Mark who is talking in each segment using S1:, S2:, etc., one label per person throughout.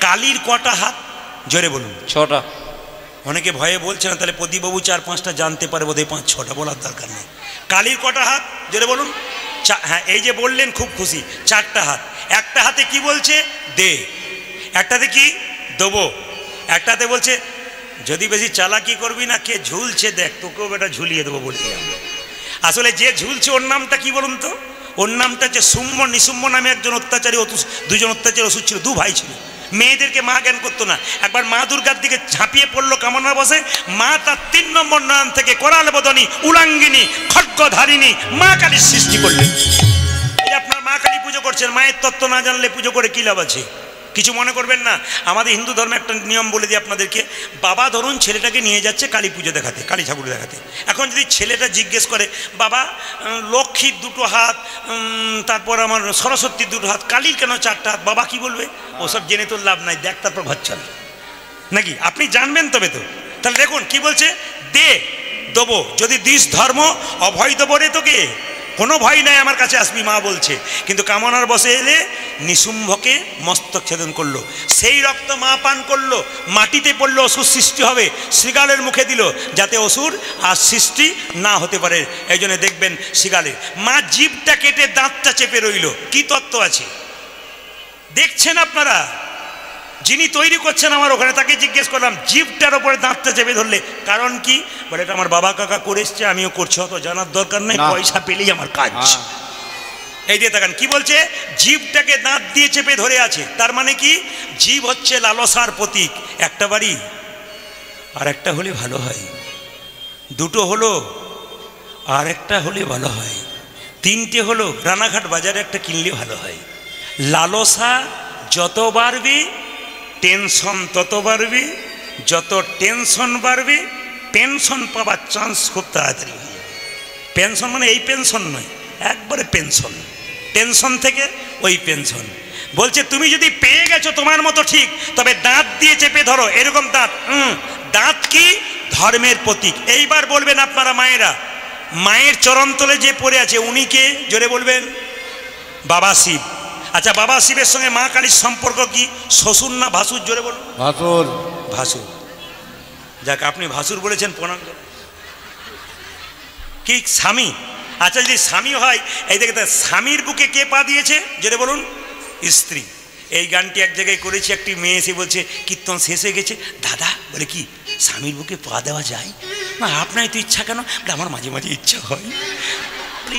S1: কালীর কটা হাত? জোরে বলুন।
S2: 6টা।
S1: অনেকে ভয়ে বলছে না, তাহলে প্রদীপবাবু 4-5টা জানতে পারে, বোধহয় 5-6টা বলার দরকার নেই। কালীর কটা হাত? জোরে বলুন। হ্যাঁ, এই যে বললেন খুব খুশি, 4টা হাত। একটা হাতে কি বলছে? দে। একটাতে কি? দেবো। একটাতে বলছে যদি বেশি চালাকি করবি না, কে ঝুলছে দেখ, তোকেও বেটা ঝুলিয়ে দেবো বলছিলাম। আসলে যে ঝুলছে ওর নামটা কি বলুন তো? ওর নামটা হচ্ছে শুম্ভ। নিশুম্ভ নামে একজন অত্যাচারী, দুজন অত্যাচারী অসুর ছিল, 2 ভাই ছিল। মেয়েদেরকে মা জ্ঞান করতো না। একবার মা দুর্গার দিকে ঝাঁপিয়ে পড়লো কামনা বসে। মা তার 3 নম্বর নয়ন থেকে করাল বদনী উলাঙ্গিনী খड्गধারিণী মা কালীর সৃষ্টি করলেন। এই আপনার মা কালী পুজো করছেন, মায়ের তত্ত্ব না জানলে পুজো করে কী লাভ আছে? কিছু মনে করবেন না। আমাদের হিন্দু ধর্মে একটা নিয়ম বলে দিই আপনাদেরকে। বাবা ধরুন ছেলেটাকে নিয়ে যাচ্ছে কালী পুজো দেখাতে, কালী ঠাকুর দেখাতে। এখন যদি ছেলেটা জিজ্ঞেস করে, বাবা লক্ষ্মীর 2টো হাত, তারপর আমার সরস্বতীর 2টো হাত, কালীর কেন 4টা হাত? বাবা কি বলবে? ওসব জেনে তোর লাভ নাই, দেখ তারপর ঘর চল। নাকি আপনি জানবেন তবে তো। তাহলে দেখুন কি বলছে, দে দেবো, যদি দিস ধর্ম অভয় দেবো রে তোকে, কোনো ভয় নাই, আমার কাছে আসবি মা বলছে। কিন্তু কামনার বসে এলে নিশুম্ভকে মস্তক ছেদন করলো, সেই রক্ত মা পান করলো, মাটিতে পড়লো, অসুর সৃষ্টি হবে, শৃগালের মুখে দিল যাতে অসুর আর সৃষ্টি না হতে পারে। এই জন্য দেখবেন শৃগালের মা জিভটা কেটে দাঁতটা চেপে রইল। কি তত্ত্ব আছে দেখছেন আপনারা? যিনি তৈরি করছেন আমার ওখানে, তাকে জিজ্ঞেস করলাম, জিভটার ওপরে দাঁতটা চেপে ধরলে কারণ কি? বলে এটা আমার বাবা কাকা করে এসছে, আমিও করছি, অত জানার দরকার নেই, পয়সা পেলেই আমার কাজ। এই দিয়ে তাকান কি বলছে, জিভটাকে দাঁত দিয়ে চেপে ধরে আছে। তার মানে কি? জিভ হচ্ছে লালসার প্রতীক। একটা বাড়ি আর একটা হলে ভালো হয়, 2টো হলো আর একটা হলে ভালো হয়, 3টে হলো রানাঘাট বাজারে একটা কিনলে ভালো হয়। লালসা যত বাড়বে টেনশন তত বাড়বে, যত টেনশন বাড়বে পেনশন পাওয়ার চান্স খুব তাড়াতাড়ি হয়ে যাবে। পেনশন মানে এই পেনশন নয়, একবারে পেনশন, টেনশন থেকে ওই পেনশন। বলছে তুমি যদি পেয়ে গেছো তোমার মতো ঠিক, তবে দাঁত দিয়ে চেপে ধরো, এরকম দাঁত। দাঁত কি? ধর্মের প্রতীক। এইবার বলবেন আপনারা মায়েরা, মায়ের চরণতলে যে পড়ে আছে উনি কে? জোরে বলবেন। বাবা শিব। আচ্ছা, বাবা শিবের সঙ্গে মা কালীর সম্পর্ক কি? শ্বশুর না ভাসুর? জোরে বলুন।
S2: ভাসুর।
S1: ভাসুর। যাক, আপনি ভাসুর বলেছেন, প্রণাম। কি স্বামী? আচ্ছা, যদি স্বামী হয়, এই দেখে স্বামীর বুকে কে পা দিয়েছে? জোরে বলুন। স্ত্রী। এই গানটি এক জায়গায় করেছি, একটি মেয়ে এসে বলছে কীর্তন শেষ হয়ে গেছে, দাদা বলে কি স্বামীর বুকে পা দেওয়া যায়? না, আপনার তো ইচ্ছা কেন? আমার মাঝে মাঝে ইচ্ছা হয়।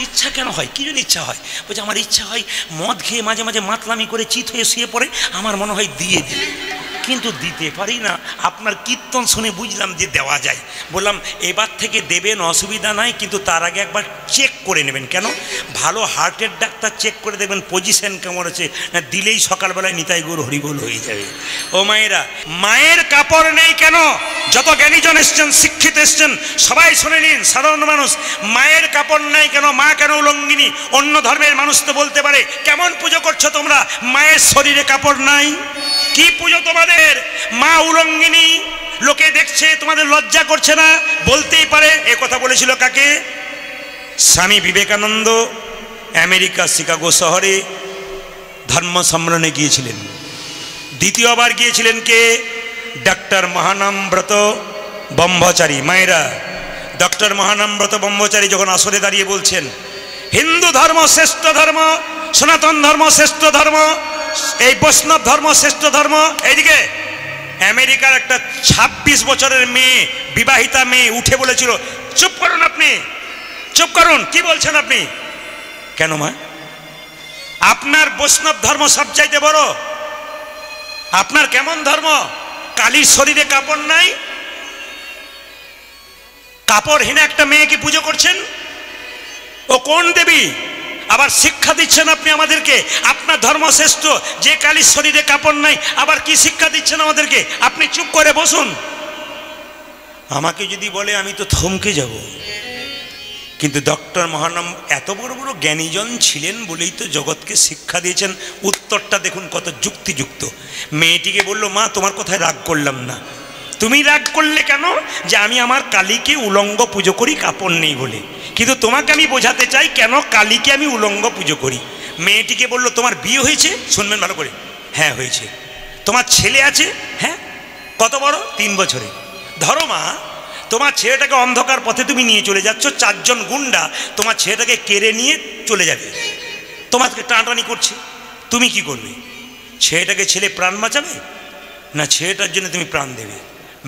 S1: ইচ্ছা কেন হয়? কি জন্য ইচ্ছা হয়? বলছে আমার ইচ্ছা হয় মদ খেয়ে মাঝে মাঝে মাতলামি করে চিত হয়ে শুয়ে পড়ে, আমার মনে হয় দিয়ে দিই, কিন্তু দিতে পারি না। আপনার কীর্তন শুনে বুঝলাম যে দেওয়া যায়। বললাম এবার থেকে দেবেন, অসুবিধা নাই, কিন্তু তার আগে একবার চেক করে নেবেন। কেন? ভালো হার্টের ডাক্তার চেক করে দেখবেন পজিশন কেমন আছে, না দিলেই সকালবেলায় নিতাই গৌর হরিবোল হয়ে যাবে। ও মায়েরা, মায়ের কাপড় নেই কেন? যত জ্ঞানীজন এসছেন, শিক্ষিত এসছেন, সবাই শুনে নিন। সাধারণ মানুষ, মায়ের কাপড় নেই কেন? মা কেন উলঙ্গিনী? অন্য ধর্মের মানুষ তো বলতে পারে কেমন পুজো করছো তোমরা, মায়ের শরীরে কাপড় নাই, কি পুজো তোমাদের? মা উলঙ্গিনী, লোকে দেখছে, তোমাদের লজ্জা করছে না? বলতেই পারে। এ কথা বলেছিল কাকে? স্বামী বিবেকানন্দ আমেরিকা শিকাগো শহরে ধর্ম সম্মেলনে গিয়েছিলেন। দ্বিতীয়বার গিয়েছিলেন কে? ডক্টর মহানামব্রত ব্রহ্মচারী। মায়েরা, ডক্টর মহানামব্রত ব্রহ্মচারী যখন আসরে দাঁড়িয়ে বলছেন হিন্দু ধর্ম শ্রেষ্ঠ ধর্ম, সনাতন ধর্ম শ্রেষ্ঠ ধর্ম, এই বৈষ্ণব ধর্ম শ্রেষ্ঠ ধর্ম, এইদিকে আমেরিকার একটা 26 বছরের মেয়ে, বিবাহিতা মেয়ে উঠে বলেছিল চুপ করুন আপনি, চুপ করুন, কি বলছেন আপনি? কেন মা? আপনার বৈষ্ণব ধর্ম সবচাইতে বড়। আপনার কেমন ধর্ম? কালীর শরীরে কাপড় নাই, কাপড়হীন একটা মেয়েকে পুজো করছেন। ও কোন দেবী? আবার শিক্ষা দিচ্ছেন আপনি আমাদেরকে আপনার ধর্ম শ্রেষ্ঠ, যে কালীর শরীরে কাপড় নাই, আবার কি শিক্ষা দিচ্ছেন আমাদেরকে? আপনি চুপ করে বসুন। আমাকে যদি বলে আমি তো থমকে যাব। কিন্তু ডক্টর মহানাম এত বড় বড় জ্ঞানীজন ছিলেন বলেই তো জগৎকে শিক্ষা দিয়েছেন। উত্তরটা দেখুন কত যুক্তিযুক্ত। মেয়েটিকে বলল, মা তোমার কথায় রাগ করলাম না। তুমি রাগ করলে কেন? যে আমি আমার কালীকে উলঙ্গ পুজো করি, কাপড় নেই বলে। কিন্তু তোমাকে আমি বোঝাতে চাই কেন কালীকে আমি উলঙ্গ পুজো করি। মেয়েটিকে বলল, তোমার বিয়ে হয়েছে? শুনবেন ভালো করে। হ্যাঁ হয়েছে। তোমার ছেলে আছে, হ্যাঁ, কত বড়, 3 বছরে। ধরো মা, তোমার ছেলেটাকে অন্ধকার পথে তুমি নিয়ে চলে যাচ্ছ, 4 জন গুন্ডা তোমার ছেলেটাকে কেড়ে নিয়ে চলে যাবে, তোমাকে টানাটানি করছে, তুমি কি করবে? ছেলেটাকে ছেলে প্রাণ বাঁচাবে না ছেলেটার জন্য তুমি প্রাণ দেবে?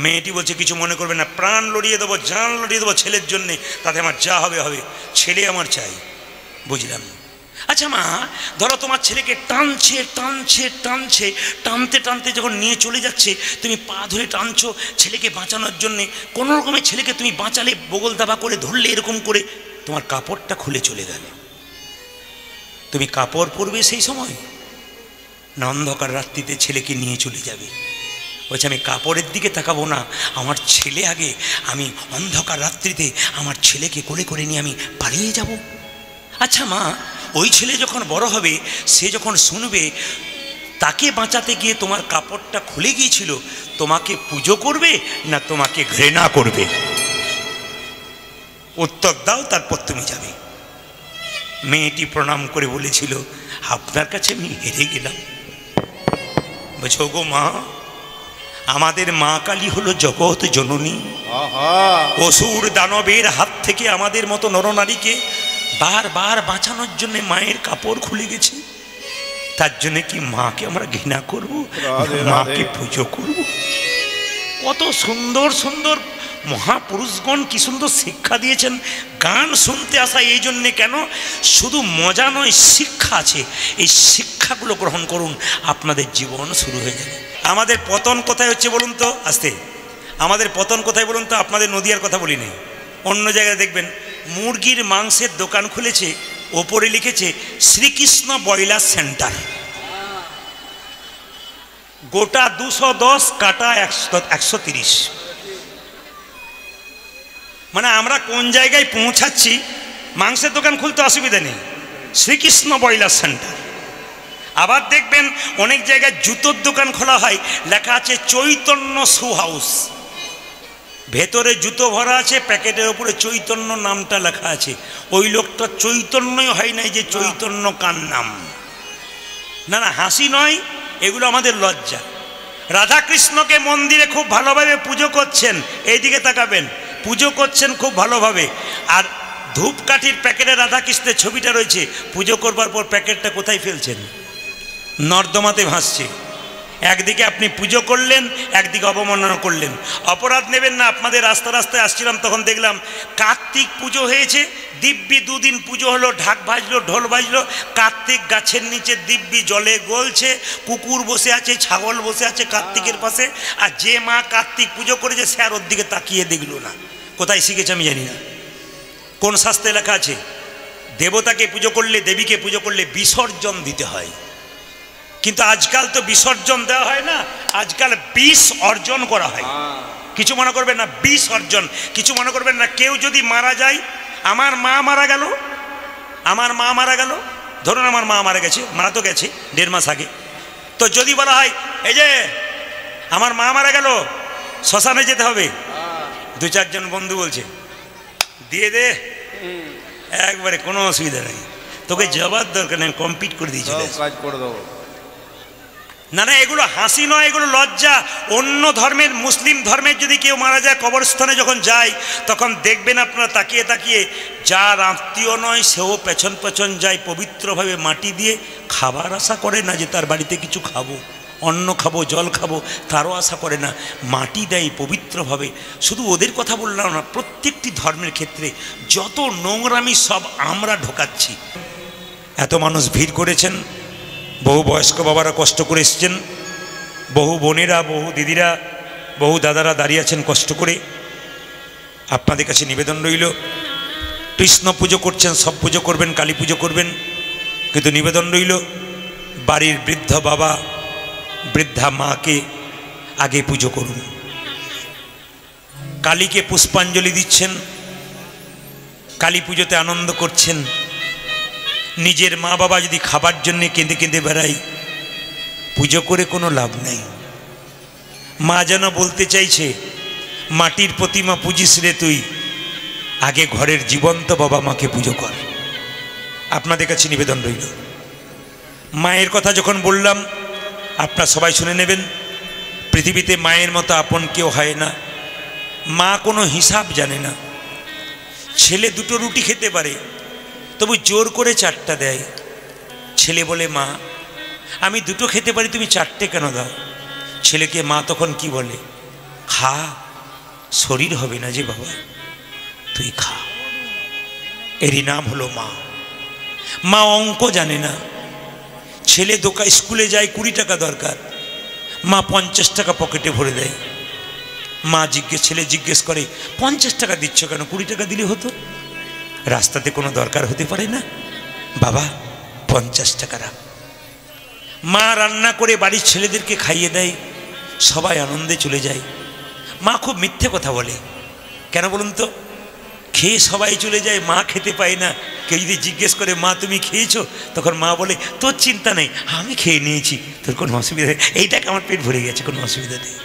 S1: মেয়েটি বলছে কিছু মনে করবে না, প্রাণ লড়িয়ে দেবো, জান লড়িয়ে দেবো ছেলের জন্যে, তাতে আমার যা হবে হবে, ছেলে আমার চাই। বুঝলাম। আচ্ছা মা, ধরো তোমার ছেলেকে টানছে টানছে টানছে, টানতে টানতে যখন নিয়ে চলে যাচ্ছে, তুমি পা ধরে টানছো ছেলেকে বাঁচানোর জন্যে, কোনো রকমে ছেলেকে তুমি বাঁচালে, বগল দাবা করে ধরলে, এরকম করে তোমার কাপড়টা খুলে চলে গেল, তুমি কাপড় পরবে সেই সময় না অন্ধকার রাত্রিতে ছেলেকে নিয়ে চলে যাবে? বলছে আমি কাপড়ের দিকে তাকাবো না, আমার ছেলে আগে, আমি অন্ধকার রাত্রিতে আমার ছেলেকে কোলে করে নিয়ে আমি পালিয়ে যাব। আচ্ছা মা, ওই ছেলে যখন বড় হবে, সে যখন শুনবে তাকে বাঁচাতে গিয়ে তোমার কাপড়টা খুলে গিয়েছিল, তোমাকে পুজো করবে না তোমাকে ঘৃণা করবে? উত্তর দাও, তারপর তুমি যাবে। মেয়েটি প্রণাম করে বলেছিল, আপনার কাছে আমি হেরে গেলাম। বুঝো গো মা, আমাদের মা কালী হলো জগৎ জননী। অসুর দানবের হাত থেকে আমাদের মতো নরনারীকে বারবার বাঁচানোর জন্য মায়ের কাপড় খুলে গেছে। তার জন্য কি মাকে আমরা ঘৃণা করব, মাকে পুজো করব? কত সুন্দর সুন্দর মহাপুরুষগণ কি সুন্দর শিক্ষা দিয়েছেন। গান শুনতে আসা এই জন্যে কেন, শুধু মজা নয়, শিক্ষা আছে। এই শিক্ষাগুলো গ্রহণ করুন, আপনাদের জীবন শুরু হয়ে যাবে। আমাদের পতন কোথায় হচ্ছে বলুন তো? আসতে, আমাদের পতন কোথায় বলুন তো? আপনাদের নদিয়ার কথা বলি নেই, অন্য জায়গায় দেখবেন মুরগির মাংসের দোকান খুলেছে, ওপরে লিখেছে শ্রীকৃষ্ণ ব্রয়লার সেন্টার। গোটা 210, কাটা 130। মানে আমরা কোন জায়গায় পৌঁছাচ্ছি? মাংসের দোকান খুলতে অসুবিধা নেই, শ্রীকৃষ্ণ ব্রয়লার সেন্টার। আবার দেখবেন অনেক জায়গায় জুতোর দোকান খোলা হয়, লেখা আছে চৈতন্য শু হাউস। ভেতরে জুতো ভরা আছে, প্যাকেটের ওপরে চৈতন্য নামটা লেখা আছে। ওই লোকটা চৈতন্যই হয় নাই যে চৈতন্য কার নাম। না না, হাসি নয়, এগুলো আমাদের লজ্জা। রাধাকৃষ্ণকে মন্দিরে খুব ভালোভাবে পুজো করছেন, এইদিকে তাকাবেন, পুজো করছেন খুব ভালোভাবে, আর ধূপকাঠির প্যাকেটে রাধাকৃষ্ণের ছবিটা রয়েছে, পুজো করবার পর প্যাকেটটা কোথায় ফেলছেন? নর্দমাতে ভাসছে। একদিকে আপনি পুজো করলেন, একদিকে অবমাননা করলেন। অপরাধ নেবেন না। আপনাদের রাস্তায় আসছিলাম, তখন দেখলাম কার্তিক পুজো হয়েছে, দিব্যি 2 দিন পুজো হলো, ঢাক বাজলো, ঢোল বাজলো, কার্তিক গাছের নিচে দিব্যি জলে গলছে, কুকুর বসে আছে, ছাগল বসে আছে কার্তিকের পাশে, আর যে মা কার্তিক পুজো করেছে সে আর ওর দিকে তাকিয়ে দেখলো না। কোথায় শিখেছে আমি জানি না, কোন শাস্ত্রে লেখা আছে দেবতাকে পুজো করলে, দেবীকে পুজো করলে বিসর্জন দিতে হয়। কিন্তু আজকাল তো বিসর্জন দেওয়া হয় না, আজকাল বিষ অর্জন করা হয়। কিছু মনে করবেন না, বিষ অর্জন কিছু মনে করবেন না। কেউ যদি মারা যায়, আমার মা মারা গেল, আমার মা মারা গেল, ধরুন আমার মা মারা গেছে, মারা তো গেছে 1.5 মাস আগে, তো যদি বলা হয় এই যে আমার মা মারা গেল, শ্মশানে যেতে হবে, 2-4 জন বন্ধু বলছে দিয়ে দে, একবারে কোনো অসুবিধা নেই, তোকে যাবার দরকার নেই, কমপ্লিট করে দিয়েছিল, কাজ করে দেবো। না না, এগুলো হাসি নয়, এগুলো লজ্জা। অন্য ধর্মের, মুসলিম ধর্মের যদি কেউ মারা যায়, কবরস্থানে যখন যায়, তখন দেখবেন আপনারা তাকিয়ে তাকিয়ে, যার আত্মীয় নয় সেও পেছন পেছন যায়, পবিত্রভাবে মাটি দিয়ে খাবার আশা করে না যে তার বাড়িতে কিছু খাবো, অন্ন খাবো, জল খাবো, তারও আশা করে না, মাটি দেয় পবিত্রভাবে। শুধু ওদের কথা বললাম না, প্রত্যেকটি ধর্মের ক্ষেত্রে যত নোংরামি সব আমরা ঢোকাচ্ছি। এত মানুষ ভিড় করেছেন, বহু বয়স্ক বাবারা কষ্ট করে এসছেন, বহু বোনেরা, বহু দিদিরা, বহু দাদারা দাঁড়িয়ে আছেন কষ্ট করে। আপনাদের কাছে নিবেদন রইল, কৃষ্ণ পুজো করছেন, সব পুজো করবেন, কালী পুজো করবেন, কিন্তু নিবেদন রইল বাড়ির বৃদ্ধ বাবা, বৃদ্ধা মাকে আগে পুজো করুন। কালীকে পুষ্পাঞ্জলি দিচ্ছেন, কালী পুজোতে আনন্দ করছেন। নিজের মা বাবা যদি খাবার জন্য কেঁদে কেঁদে বেড়ায়, পুজো করে কোনো লাভ নেই। মা যেন বলতে চাইছে, মাটির প্রতিমা পুজিস রে তুই, আগে ঘরের জীবন্ত বাবা মাকে পুজো কর। আপনাদের কাছে নিবেদন রইল, মায়ের কথা যখন বললাম, আপনারা সবাই শুনে নেবেন, পৃথিবীতে মায়ের মতো আপন কেউ হয় না। মা কোনো হিসাব জানে না। ছেলে দুটো রুটি খেতে পারে, তবু জোর করে 4টা দেয়। ছেলে বলে, মা আমি দুটো খেতে পারি, তুমি 4টে কেন দাও? ছেলেকে মা তখন কি বলে, খা, শরীর হবে না যে বাবা, তুই খা। এরই নাম হলো মা। মা অঙ্ক জানে না। ছেলে স্কুলে যায়, 20 টাকা দরকার, মা 50 টাকা পকেটে ভরে দেয়। ছেলে জিজ্ঞেস করে, 50 টাকা দিচ্ছ কেন? 20 টাকা দিলে হতো। রাস্তাতে কোনো দরকার হতে পারে না, বাবা 50 টাকা রাখ। মা রান্না করে বাড়ির ছেলেদেরকে খাইয়ে দেয়, সবাই আনন্দে চলে যায়। মা খুব মিথ্যে কথা বলে, কেন বলুন তো? খেয়ে সবাই চলে যায়, মা খেতে পায় না। কেউ যদি জিজ্ঞেস করে, মা তুমি খেয়েছো? তখন মা বলে, তোর চিন্তা নেই, আমি খেয়ে নিয়েছি, তোর কোনো অসুবিধা নেই, এইটাকে আমার পেট ভরে গেছে, কোনো অসুবিধা নেই।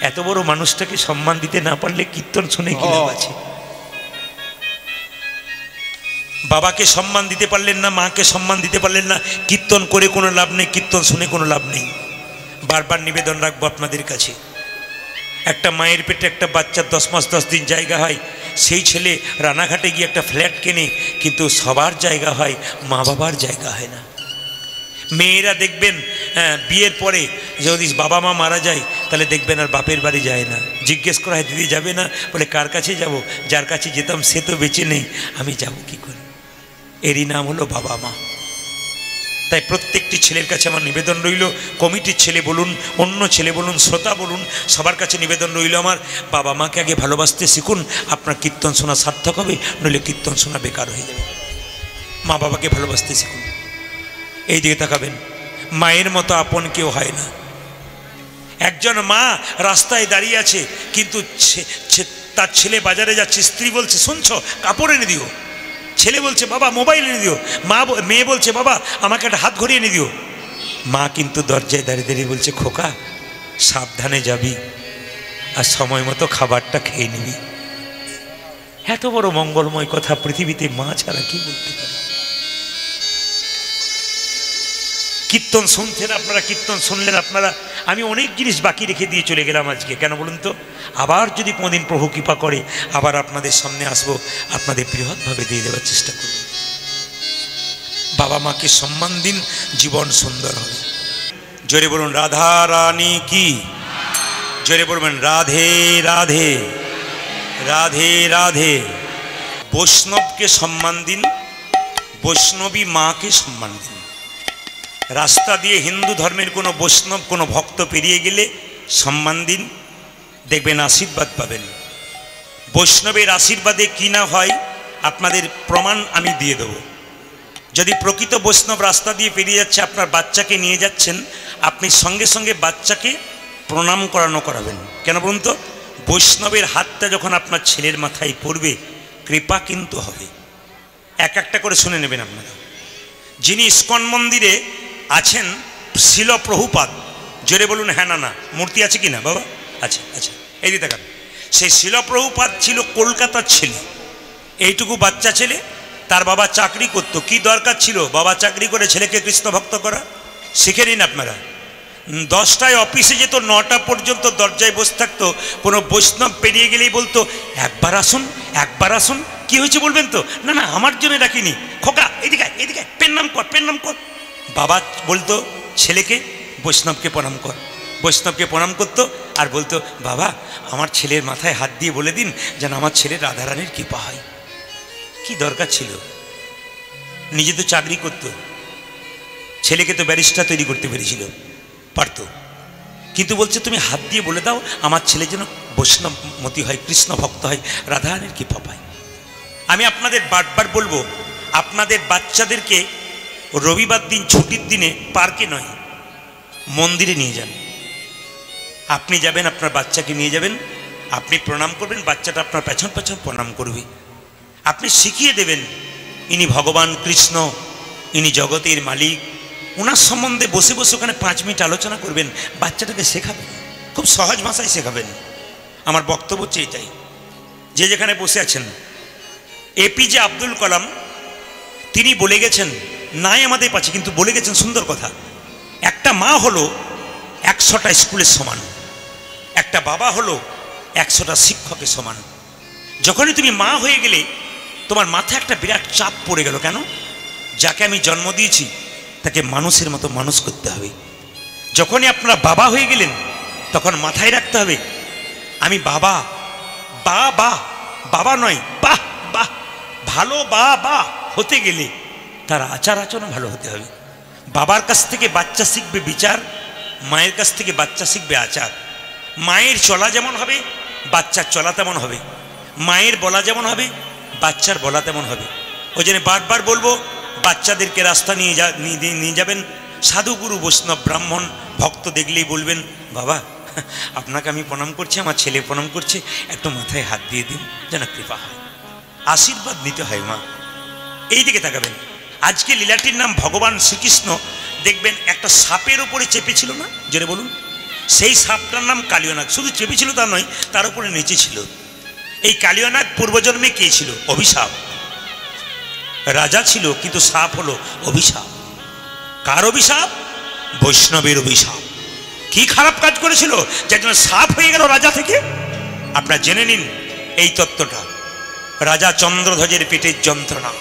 S1: এত বড় মানুষটাকে সম্মান দিতে না পারলে কীর্তন শুনে কি লাভ আছে? বাবাকে সম্মান দিতে পারলেন না, মাকে সম্মান দিতে পারলেন না, কীর্তন করে কোনো লাভ নেই, কীর্তন শুনে কোনো লাভ নেই। বারবার নিবেদন রাখবো আপনাদের কাছে, একটা মায়ের পেটে একটা বাচ্চার 10 মাস 10 দিন জায়গা হয়, সেই ছেলে রানাঘাটে গিয়ে একটা ফ্ল্যাট কেনে, কিন্তু সবার জায়গা হয়, মা বাবার জায়গা হয় না। মেয়েরা দেখবেন বিয়ের পরে যদি বাবা মা মারা যায়, তাহলে দেখবেন আর বাপের বাড়ি যায় না। জিজ্ঞেস করা হয়, দিদি যাবে না? বলে, কার কাছে যাব? যার কাছে যেতাম সে তো বেঁচে নেই, আমি যাব কি করে? এরই নাম হলো বাবা মা। তাই প্রত্যেকটি ছেলের কাছে আমার নিবেদন রইল, কমিটির ছেলে বলুন, অন্য ছেলে বলুন, শ্রোতা বলুন, সবার কাছে নিবেদন রইল আমার, বাবা মাকে আগে ভালোবাসতে শিখুন, আপনার কীর্তন শোনা সার্থক হবে, নইলে কীর্তন শোনা বেকার হয়ে যাবে। মা বাবাকে ভালোবাসতে শিখুন। এই দিকে তাকাবেন, মায়ের মতো আপন কেউ হয় না। একজন মা রাস্তায় দাঁড়িয়ে আছে, কিন্তু তার ছেলে বাজারে যাচ্ছে, স্ত্রী বলছে, শুনছো, কাপড় এনে দিও। ছেলে বলছে, বাবা মোবাইল এনে দিও। মেয়ে বলছে, বাবা আমাকে একটা হাত ঘড়ি এনে দিও। মা কিন্তু দরজায় দাঁড়িয়ে দাঁড়িয়ে বলছে, খোকা সাবধানে যাবি, আর সময় মতো খাবারটা খেয়ে নিবি। এত বড় মঙ্গলময় কথা পৃথিবীতে মা ছাড়া কি বলতে পারে? কীর্তন শুনছেন আপনারা, কীর্তন শুনলেন আপনারা, আমি অনেক জিনিস বাকি রেখে দিয়ে চলে গেলাম আজকে। কেন বলুন তো? আবার যদি কোনোদিন প্রভু কৃপা করে আবার আপনাদের সামনে আসবো, আপনাদের বৃহৎভাবে দিয়ে দেওয়ার চেষ্টা করব। বাবা মাকে সম্মান দিন, জীবন সুন্দর হবে। জোরে বলুন রাধা রানী কি, জোরে বলবেন রাধে রাধে, রাধে রাধে। বৈষ্ণবকে সম্মান দিন, বৈষ্ণবী মাকে সম্মান দিন। রাস্তা দিয়ে হিন্দু ধর্মের কোনো বৈষ্ণব, কোনো ভক্ত পেরিয়ে গেলে সম্মান দিন, দেখবেন আশীর্বাদ পাবেন। বৈষ্ণবের আশীর্বাদে কি না হয় আপনাদের প্রমাণ আমি দিয়ে দেব। যদি প্রকৃত বৈষ্ণব রাস্তা দিয়ে পেরিয়ে যাচ্ছে, আপনার বাচ্চাকে নিয়ে যাচ্ছেন, আপনি সঙ্গে সঙ্গে বাচ্চাকে প্রণাম করাবেন। কেন বলুন তো? বৈষ্ণবের হাতটা যখন আপনার ছেলের মাথায় পড়বে, কৃপা কিন্তু হবে। একটা করে শুনে নেবেন আপনারা। যিনি ইস্কন মন্দিরে আছেন, শিল প্রভুপাদ, জোরে বলুন হ্যাঁ না না, মূর্তি আছে কি না বাবা? আচ্ছা আচ্ছা, এই দিকে তাকান। সেই শিল প্রভুপাদ ছিল কলকাতার ছেলে, এইটুকু বাচ্চা ছেলে, তার বাবা চাকরি করতো। কি দরকার ছিল বাবা চাকরি করে ছেলেকে কৃষ্ণ ভক্ত করা? শিখে নিন আপনারা। 10টায় অফিসে যেত, 9টা পর্যন্ত দরজায় বসে থাকতো। কোনো বৈষ্ণব পেরিয়ে গেলেই বলতো, একবার আসুন, একবার আসুন। কি হয়েছে বলবেন তো? না না, আমার জন্য ডাকিনি, খোকা এদিকে এদিকে, পেন নাম কর, পেন নাম কর। বাবা বলতো ছেলেকে, বৈষ্ণবকে প্রণাম কর। বৈষ্ণবকে প্রণাম করতো আর বলতো, বাবা আমার ছেলের মাথায় হাত দিয়ে বলে দিন যেন আমার ছেলের রাধারানীর কৃপা হয়। কি দরকার ছিল? নিজে তো চাকরি করতো, ছেলেকে তো ব্যারিস্টার তৈরি করতে পেরেছিল, পারতো, কিন্তু বলছে তুমি হাত দিয়ে বলে দাও আমার ছেলে যেন বৈষ্ণবমতি হয়, কৃষ্ণ ভক্ত হয়, রাধারানীর কৃপা পায়। আমি আপনাদের বারবার বলবো, আপনাদের বাচ্চাদেরকে রবিবার দিন, ছুটির দিনে পার্কে নয়, মন্দিরে নিয়ে যান। আপনি যাবেন, আপনার বাচ্চাকে নিয়ে যাবেন, আপনি প্রণাম করবেন, বাচ্চাটা আপনার পেছন পেছন প্রণাম করবে। আপনি শিখিয়ে দেবেন ইনি ভগবান কৃষ্ণ, ইনি জগতের মালিক। ওনার সম্বন্ধে বসে বসে ওখানে 5 মিনিট আলোচনা করবেন, বাচ্চাটাকে শেখাবেন, খুব সহজ ভাষায় শেখাবেন। আমার বক্তব্য হচ্ছে এটাই। যে যেখানে বসে আছেন, এপিজে আব্দুল কালাম তিনি বলে গেছেন, নাই আমাদের পাচ্ছে, কিন্তু বলে গেছেন সুন্দর কথা, একটা মা হলো 100টা স্কুলের সমান, একটা বাবা হলো 100টা শিক্ষকের সমান। যখনই তুমি মা হয়ে গেলে তোমার মাথায় একটা বিরাট চাপ পড়ে গেল, কেন? যাকে আমি জন্ম দিয়েছি তাকে মানুষের মতো মানুষ করতে হবে। যখনই আপনারা বাবা হয়ে গেলেন তখন মাথায় রাখতে হবে আমি বাবা, বাবা বাবা নয়, বাহ বাহ, ভালো বাবা হতে গেলে তার আচার আচরণ ভালো হতে হবে। বাবার কাছ থেকে বাচ্চা শিখবে বিচার, মায়ের কাছ থেকে বাচ্চা শিখবে আচার। মায়ের চলা যেমন হবে বাচ্চার চলা তেমন হবে, মায়ের বলা যেমন হবে বাচ্চার বলা তেমন হবে। ওই জন্য বারবার বলবো, বাচ্চাদেরকে রাস্তা নিয়ে যাবেন, সাধুগুরু বৈষ্ণব ব্রাহ্মণ ভক্ত দেখলেই বলবেন, বাবা আপনাকে আমি প্রণাম করছি, আমার ছেলে প্রণাম করছে, একটু মাথায় হাত দিয়ে দিন যেন কৃপা হয়, আশীর্বাদ নিতে হয় মা। এই দিকে তাকাবেন। আজকে লীলাটির নাম ভগবান শ্রীকৃষ্ণ, দেখবেন একটা সাপের উপরে চেপেছিল না, জোরে বলুন। সেই সাপটার নাম কালিয়নাগ। শুধু চেপেছিল তা নয়, তার উপরে নিচে ছিল। এই কালিয়নাগ পূর্বজন্মে কে ছিল? অভিশাপ। রাজা ছিল কিন্তু সাপ হলো অভিশাপ। কার অভিশাপ? বৈষ্ণবের অভিশাপ। কি খারাপ কাজ করেছিল যার জন্য সাপ হয়ে গেল রাজা থেকে? আপনারা জেনে নিন এই তত্ত্বটা। রাজা চন্দ্রধ্বজের পেটের যন্ত্রণা,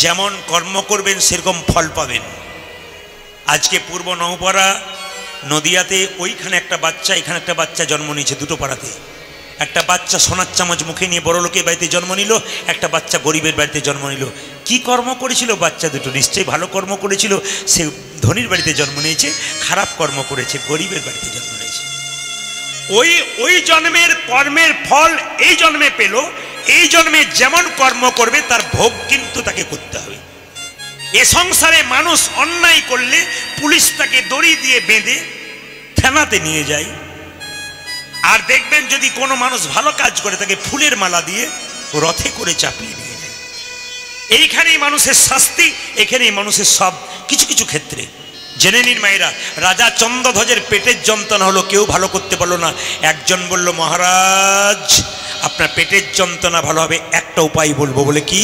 S1: যেমন কর্ম করবেন সেরকম ফল পাবেন। আজকে পূর্ব নৌপাড়া নদিয়াতে ওইখানে একটা বাচ্চা, এখানে একটা বাচ্চা জন্ম নিয়েছে, দুটো পাড়াতে। একটা বাচ্চা সোনার চামচ মুখে নিয়ে বড় লোকের বাড়িতে জন্ম নিল, একটা বাচ্চা গরিবের বাড়িতে জন্ম নিল। কি কর্ম করেছিল বাচ্চা দুটো? নিশ্চয়ই ভালো কর্ম করেছিল। সে ধনীর বাড়িতে জন্ম নিয়েছে, খারাপ কর্ম করেছে, গরিবের বাড়িতে জন্ম নিয়েছে। ওই জন্মের কর্মের ফল এই জন্মে পেল। এই জন্মে যেমন কর্ম করবে তার ভোগ কিন্তু তাকে করতে হবে। এ সংসারে মানুষ অন্যায় করলে পুলিশ তাকে দড়ি দিয়ে বেঁধে থানাতে নিয়ে যায়, আর দেখবেন যদি কোনো মানুষ ভালো কাজ করে তাকে ফুলের মালা দিয়ে রথে করে চাপিয়ে নিয়ে যায়। এইখানেই মানুষের শাস্তি, এখানেই মানুষের সব কিছু কিছু ক্ষেত্রে। জেনে নিন মায়েরা, রাজা চন্দ্রধ্বজের পেটের যন্ত্রণা হলো, কেউ ভালো করতে পারলো না। একজন বলল, মহারাজ আপনার পেটের যন্ত্রণা ভালো হবে একটা উপায় বলবো। বলে কি?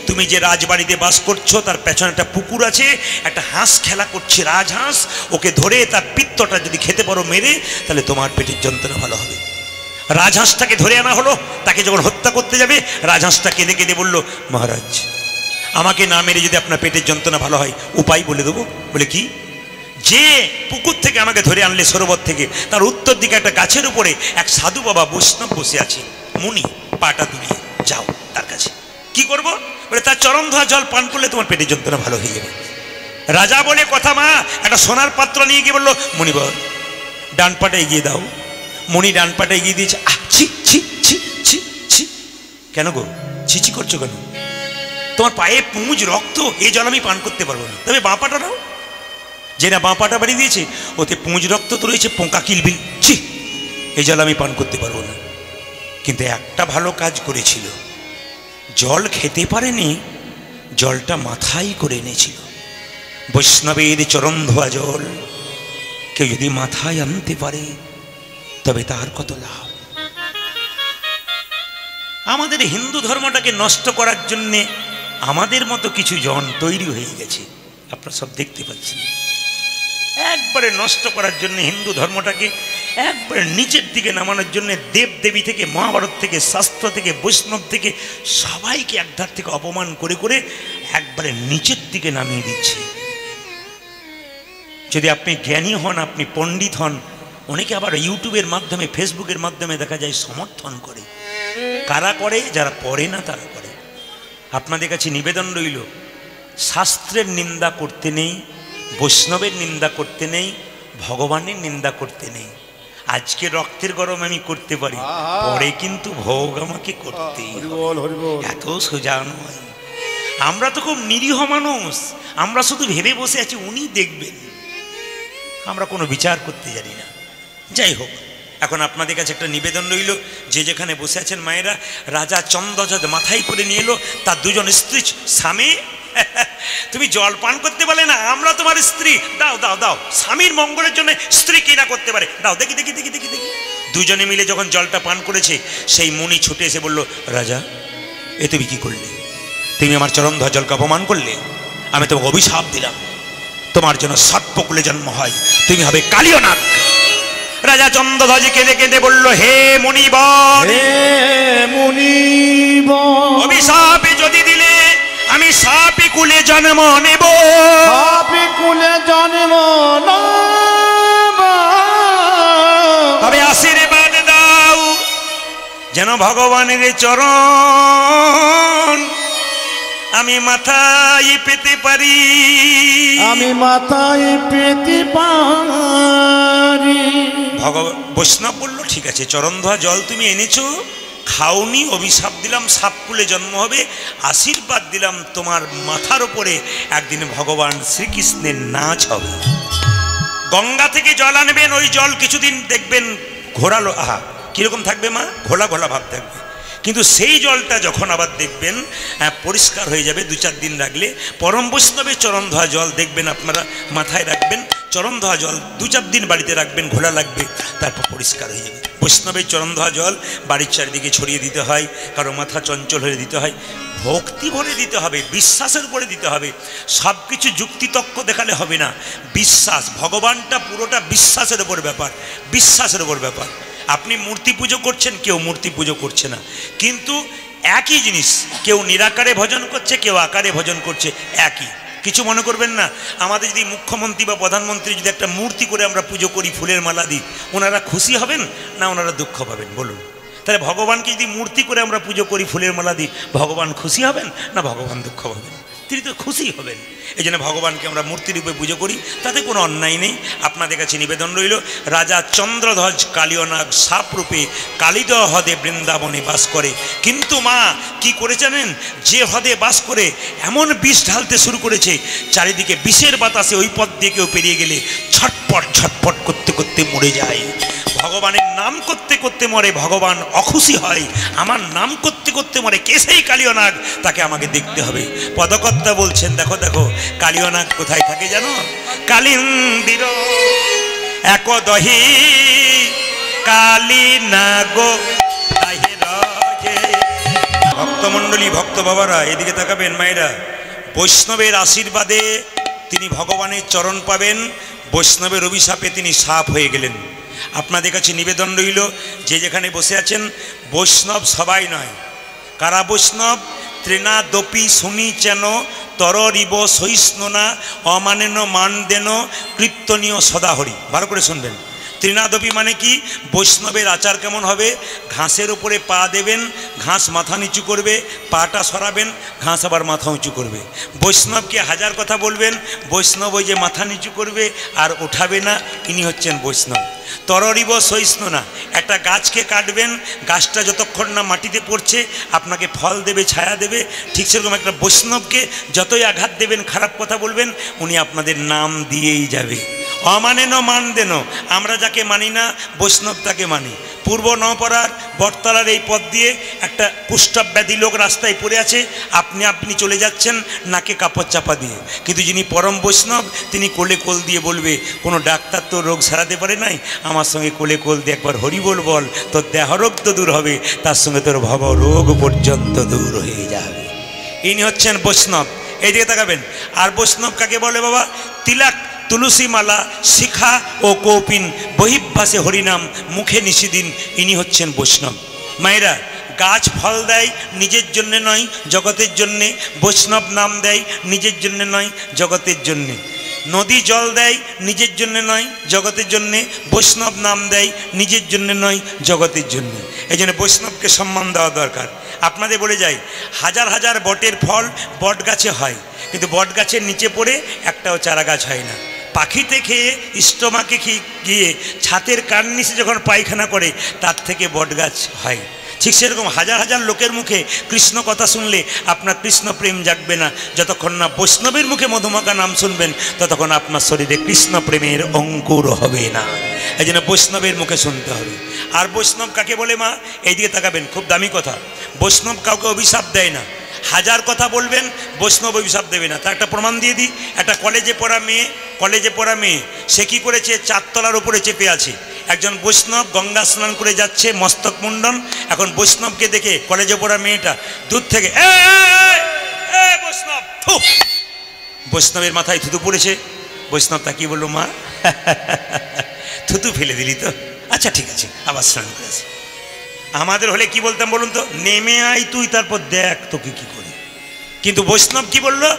S1: তুমি যে রাজবাড়িতে বাস করছো তার পেছনে একটা পুকুর আছে, একটা হাঁস খেলা করছে, রাজহাঁস, ওকে ধরে তার পিত্তটা যদি খেতে পারো মেরে, তাহলে তোমার পেটের যন্ত্রণা ভালো হবে। রাজহাঁসটাকে ধরে আনা হলো, তাকে যখন হত্যা করতে যাবে রাজহাঁসটা কেঁদে কেঁদে বলল, মহারাজ আমাকে না মেরে যদি আপনার পেটের যন্ত্রণা ভালো হয় উপায় বলে দেবো। বলে কি? যে পুকুর থেকে আমাকে ধরে আনলে সরোবর থেকে, তার উত্তর দিকে একটা গাছের উপরে এক সাধু বাবা বৈষ্ণব বসে আছে, মুনি, পাটা দুলিয়ে যাও তার কাছে। কি করব? বলে তার চরণ ধোয়া জল পান করলে তোমার পেটের যন্ত্রণা ভালো হয়ে যাবে। রাজা বলে কথা, মা একটা সোনার পাত্র নিয়ে গিয়ে বললো, মণিবর ডান পাটা এগিয়ে দাও। মণি ডান পাটা এগিয়ে দিয়েছে। ছি ছি ছি ছি ছি। কেন গো ছিছি করছো কেন? তোমার পায়ে পুঁজ রক্ত, এই জল আমি পান করতে পারবো না। তবে বাঁ পাটা দাও। যেটা বাঁ পাটা বাড়ি দিয়েছে ওতে পুঁজ রক্ত তো রয়েছে, পোকা কিলবিল, ছি, এই জল আমি পান করতে পারবো না। কিন্তু একটা ভালো কাজ করেছিল, জল খেতে পারেনি, জলটা মাথায় করে এনেছিল। বৈষ্ণবের চরণ ধোয়া জল কেউ যদি মাথায় আনতে পারে তবে তার কত লাভ। আমাদের হিন্দু ধর্মটাকে নষ্ট করার জন্যে আমাদের মতো কিছু জন তৈরি হয়ে গেছে, আপনারা সব দেখতে পাচ্ছেন। একবারে নষ্ট করার জন্য হিন্দু ধর্মটাকে একবারে নিচের দিকে নামানোর জন্য দেব দেবী থেকে, মহাভারত থেকে, শাস্ত্র থেকে, বৈষ্ণব থেকে সবাইকে একধার থেকে অপমান করে করে একবারে নিচের দিকে নামিয়ে দিচ্ছে। যদি আপনি জ্ঞানী হন, আপনি পণ্ডিত হন, অনেকে আবার ইউটিউবের মাধ্যমে, ফেসবুকের মাধ্যমে দেখা যায় সমর্থন করে। কারা করে? যারা পড়ে না তারা করে। আপনাদের কাছে নিবেদন রইল, শাস্ত্রের নিন্দা করতে নেই, বৈষ্ণবের নিন্দা করতে নেই, ভগবানের নিন্দা করতে নেই। আজকে রক্তের গরম আমি করতে পারি, পরে কিন্তু ভোগ আমাকে করতেই হবে। এত সোজা নয়। আমরা তো খুব নিরীহ মানুষ, আমরা শুধু ভেবে বসে আছি উনি দেখবেন, আমরা কোনো বিচার করতে জানি না। যাই হোক, এখন আপনাদের কাছে একটা নিবেদন রইল, যে যেখানে বসে আছেন মায়েরা, রাজা চন্দ্রধ্বজ মাথায় করে নিয়ে এলো তার দুজন স্ত্রী। স্বামী তুমি জল পান করতে পারলে না, আমরা তোমার স্ত্রী, দাও দাও দাও। স্বামীর মঙ্গলের জন্য স্ত্রী কি না করতে পারে, দাও দেখি দেখি দেখি দেখি দেখি। দুজনে মিলে যখন জলটা পান করেছে, সেই মুনি ছুটে এসে বলল, রাজা এ তুমি কি করলে? তুমি আমার চরণ ধোয়া জলকে অপমান করলে, আমি তোমাকে অভিশাপ দিলাম, তোমার জন্য সর্পকুলে জন্ম হয়, তুমি হবে কালীয় নাগ। রাজা চন্দ্রধ্বজ কেঁদে কেঁদে বলল, হে মুনিবর,
S2: হে মুনিবর,
S1: অভিশাপে যদি দিলে আমি সাপে কুলে জন্ম নেব,
S2: সাপে কুলে জন্ম নেব,
S1: তবে আশীর্বাদ দাও যেন ভগবানের চরণ আমি মাথায় পেতে পারি,
S2: আমি মাথায় পেতে পারি।
S1: বৈষ্ণব বলল, ঠিক আছে, চরণ ধোয়া জল তুমি এনেছো, খাওনি, অভিশাপ দিলাম সাপকুলে জন্ম হবে, আশীর্বাদ দিলাম তোমার মাথার উপরে একদিন ভগবান শ্রীকৃষ্ণের নাচ হবে। গঙ্গা থেকে জল আনবেন, ওই জল কিছুদিন দেখবেন ঘোরালো, আহা কিরকম থাকবে মা, ঘোলা ঘোলা ভাব থাকবে, কিন্তু সেই জলটা যখন আবার দেখবেন পরিষ্কার হয়ে যাবে, 2-4 দিন রাখলে পরম বৈষ্ণবের চরণ ধোয়া জল দেখবেন, আপনারা মাথায় রাখবেন, চরণ ধোয়া জল 2-4 দিন বাড়িতে রাখবেন, ঘোলা লাগবে, তারপর পরিষ্কার হয়ে যাবে। বৈষ্ণবের চরণ ধোয়া জল বাড়ির চারিদিকে ছড়িয়ে দিতে হয়, কারো মাথা চঞ্চল হয়ে দিতে হয়, ভক্তি ভরে দিতে হবে, বিশ্বাসের উপরে দিতে হবে। সব কিছু যুক্তিতক্ক দেখালে হবে না, বিশ্বাস, ভগবানটা পুরোটা বিশ্বাসের উপর ব্যাপার, বিশ্বাসের উপর ব্যাপার। আপনি মূর্তি পুজো করছেন, কেউ মূর্তি পুজো করছে না, কিন্তু একই জিনিস, কেউ নিরাকারে ভজন করছে, কেউ আকারে ভজন করছে, একই। কিছু মনে করবেন না, আমাদের যদি মুখ্যমন্ত্রী বা প্রধানমন্ত্রী যদি একটা মূর্তি করে আমরা পুজো করি, ফুলের মালা দিই, ওনারা খুশি হবেন না ওনারা দুঃখ পাবেন বলুন? তাহলে ভগবানকে যদি মূর্তি করে আমরা পুজো করি, ফুলের মালা দিই, ভগবান খুশি হবেন না ভগবান দুঃখ পাবেন? তিনি তো খুশি হবেন। এই জন্য ভগবানকে আমরা মূর্তিরূপে পুজো করি, তাতে কোনো অন্যায় নেই। আপনাদের কাছে নিবেদন রইল, রাজা চন্দ্রধ্বজ কালীয় নাগ সাপরূপে কালিদহ হ্রদে বৃন্দাবনে বাস করে, কিন্তু মা কি করে জানেন, যে হ্রদে বাস করে এমন বিষ ঢালতে শুরু করেছে, চারিদিকে বিষের বাতাসে ওই পথ দিয়ে কেউ পেরিয়ে গেলে ছটপট ছটপট করতে করতে মরে যায়। ভগবানের নাম করতে করতে মরে, ভগবান অখুশি হয়, আমার নাম করতে করতে মরে, কে সেই কালীয় নাগ, তাকে আমাকে দেখতে হবে। পদকর্তা বলছেন, দেখো দেখো কালীয় নাগ কোথায় থাকে জানো? কালিন্দির এক দহি কালী নাগ। ভক্তমণ্ডলী, ভক্ত বাবারা এদিকে তাকাবেন, মায়েরা, বৈষ্ণবের আশীর্বাদে তিনি ভগবানের চরণ পাবেন, বৈষ্ণবের অভিশাপে তিনি সাপ হয়ে গেলেন। আপনাদের কাছে নিবেদন রইল, যে যেখানে বসে আছেন, বৈষ্ণব সবাই নয়। কারা বৈষ্ণব? ত্রেনাদপি শুনি চেন তরিব সহিষ্ণুনা অমানেন মান দেন কীর্তনীয় সদাহরি। ভালো করে শুনবেন। ত্রিনাদপি মানে কি? বৈষ্ণবের আচার কেমন হবে? ঘাসের উপরে পা দেবেন, ঘাস মাথা নিচু করবে, পাটা সরাবেন, ঘাস আবার মাথা উঁচু করবে। বৈষ্ণবকে হাজার কথা বলবেন, বৈষ্ণব ওই যে মাথা নিচু করবে আর ওঠাবে না, ইনি হচ্ছেন বৈষ্ণব। তরিব সহিষ্ণু না, একটা গাছকে কাটবেন, গাছটা যতক্ষণ না মাটিতে পড়ছে আপনাকে ফল দেবে, ছায়া দেবে, ঠিক সেরকম একটা বৈষ্ণবকে যতই আঘাত দেবেন, খারাপ কথা বলবেন, উনি আপনাদের নাম দিয়েই যাবে। অমানেন মান দেন, আমরা যাকে মানি না বৈষ্ণব তাকে মানি। পূর্ব নওপাড়ার বটতলার এই পথ দিয়ে একটা কুষ্ঠব্যাধি ব্যাধি লোক রাস্তায় পড়ে আছে, আপনি চলে যাচ্ছেন নাকে কাপড় চাপা দিয়ে, কিন্তু যিনি পরম বৈষ্ণব তিনি কোলে কোল দিয়ে বলবে, কোনো ডাক্তার তো রোগ সারাতে পারে নাই, আমার সঙ্গে কোলে কোল দিয়ে একবার হরিবোল বল, তোর দেহরোগ তো দূর হবে, তার সঙ্গে তোর ভব রোগ পর্যন্ত দূর হয়ে যাবে। ইনি হচ্ছেন বৈষ্ণব। এই দিকে তাকাবেন। আর বৈষ্ণব কাকে বলে বাবা? তিলক, তুলসী মালা, শিখা ও কৌপিন, বহির্ভাসে হরিনাম, মুখে নিশিদিন, ইনি হচ্ছেন বৈষ্ণব। মায়েরা, গাছ ফল দেয় নিজের জন্যে নয়, জগতের জন্যে। বৈষ্ণব নাম দেয় নিজের জন্যে নয়, জগতের জন্যে। নদী জল দেয় নিজের জন্যে নয়, জগতের জন্যে। বৈষ্ণব নাম দেয় নিজের জন্যে নয়, জগতের জন্যে। এই জন্য বৈষ্ণবকে সম্মান দেওয়া দরকার। আপনাদের বলে যাই, হাজার হাজার বটের ফল বট গাছে হয়, কিন্তু বট গাছের নিচে পড়ে একটাও চারা গাছ হয় না। পাখিতে খেয়ে স্টোমাকে গিয়ে ছাতের কান নিচে যখন পায়খানা করে, তার থেকে বট গাছ হয়। ঠিক সেরকম হাজার হাজার লোকের মুখে কৃষ্ণ কথা শুনলে আপনার কৃষ্ণ প্রেম জাগবে না। যতক্ষণ না বৈষ্ণবের মুখে মধুমাখা নাম শুনবেন, ততক্ষণ আপনার শরীরে কৃষ্ণ প্রেমের অঙ্কুর হবে না। এই জন্য বৈষ্ণবের মুখে শুনতে হবে। আর বৈষ্ণব কাকে বলে মা? এইদিকে তাকাবেন, খুব দামি কথা। বৈষ্ণব কাউকে অভিশাপ দেয় না। হাজার কথা বলবেন, বৈষ্ণব অভিশাপ দেবে না। তার একটা প্রমাণ দিয়ে দিই। একটা কলেজে পড়া মেয়ে সে কী করেছে? 4 তলার উপরে চেপে আছে। একজন বৈষ্ণব গঙ্গা স্নান করে যাচ্ছে, মস্তক মুন্ডন। এখন বৈষ্ণবকে দেখে কলেজে পড়া মেয়েটা দূর থেকে বৈষ্ণব, বৈষ্ণবের মাথায় থুতু পড়েছে। বৈষ্ণব তাকিয়ে বললো, মা থুতু ফেলে দিলি তো, আচ্ছা ঠিক আছে আবার স্নান করে আসি। আমাদের হলে কি বলতাম বলুন তো, নেমে আয় তুই, তারপর দেখ তোকে কি করি। কিন্তু বৈষ্ণব কি বললো,